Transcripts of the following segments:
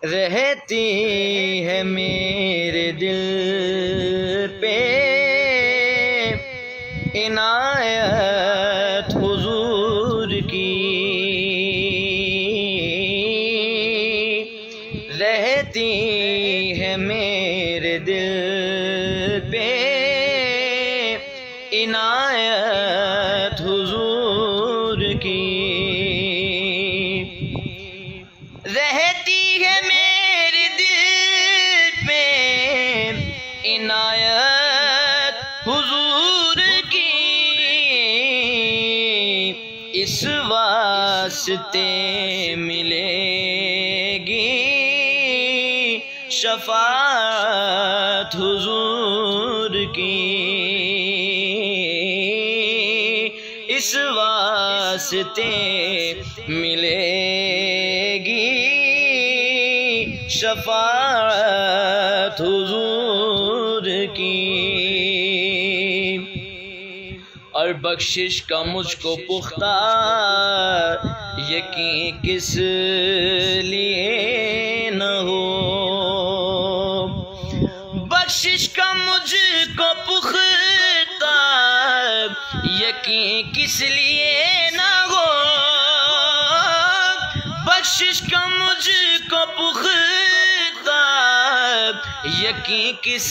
رہتی ہے میرے دل پہ عنایت حضور کی، رہتی ہے میرے دل پہ عنایت حضور کی، رہتی ہے میرے دل پہ عنایت حضور کی، اس واسطے ملے گی شفاعت حضور کی، اس واسطے ملے گی شفاعت حضور کی، اور بخشش کا مجھ کو پختہ یقین کس لیے نہ ہو، بخشش کا مجھ کو پختہ یقین کس لیے نہ ہو، بخشش کا مجھ کو پختہ یقین کس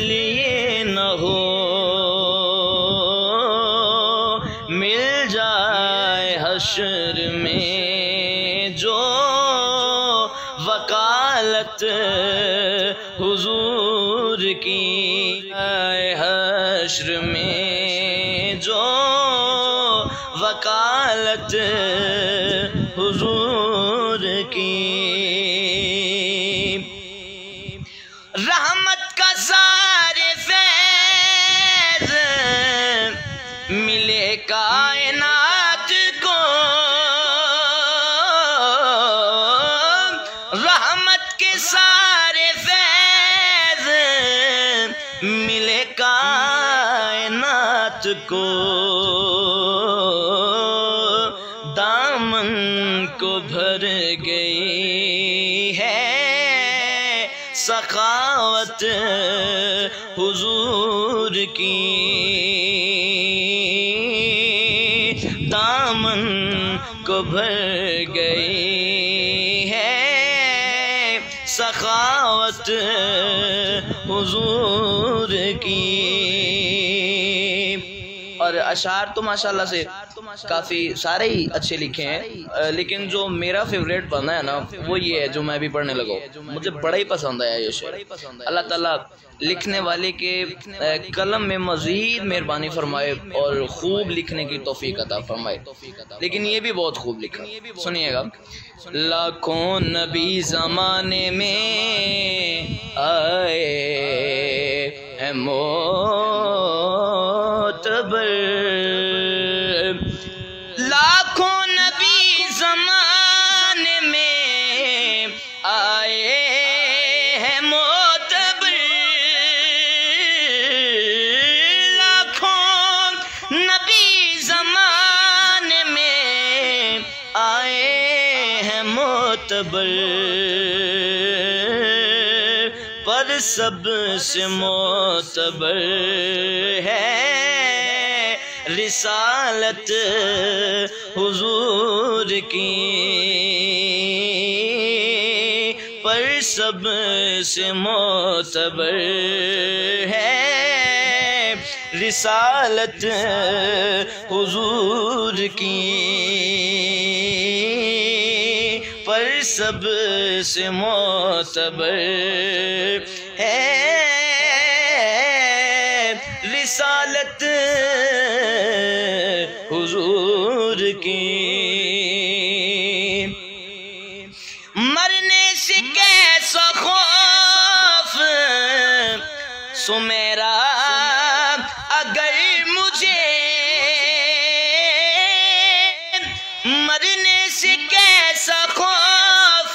لیے نہ ہو، مل جائے حشر میں جو وکالت حضور کی، حشر میں جو وکالت حضور کی، رحمت کا سارے فیض ملے کائنات کو، رحمت کے سارے فیض ملے کائنات کو، دامن کو بھر گئی ہے سخاوت حضور کی، دامن کو بھر گئی ہے سخاوت حضور کی، اور اشعار تو ماشاءاللہ سے کافی سارے ہی اچھے لکھے ہیں، لیکن جو میرا فیوریٹ بنا ہے نا وہ یہ ہے جو میں بھی پڑھنے لگا ہوں، مجھے بڑا ہی پسند آیا یہ شعر۔ اللہ تعالیٰ لکھنے والے کے قلم میں مزید مہربانی فرمائے اور خوب لکھنے کی توفیق عطا فرمائے، لیکن یہ بھی بہت خوب لکھا، سنیے گا۔ لاکھوں نبی زمانے میں آئے ہیں معتبر، لاکھوں نبی زمانے میں آئے ہیں معتبر، لاکھوں نبی زمانے میں آئے ہیں معتبر، پر سب سے معتبر ہے رسالت حضور کی، پر سب سے معتبر ہے رسالت حضور کی، پر سب سے معتبر ہے رسالت حضور کی، مرنے سے کیسا خوف سمیرا اگر مجھے، مرنے سے کیسا خوف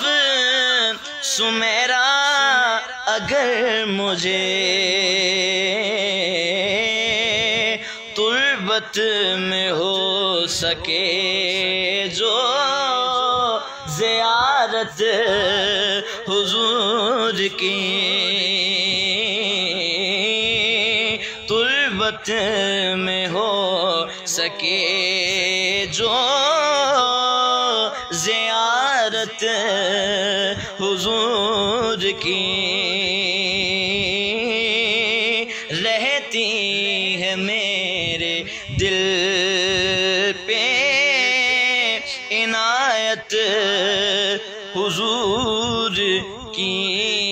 سمیرا اگر مجھے، تربت میں ہو سکے جو زیارت زیارت حضور کی تربت میں ہو سکے جو زیارت حضور کی رہتی ہے میرے دل پہ عنایت حضور کی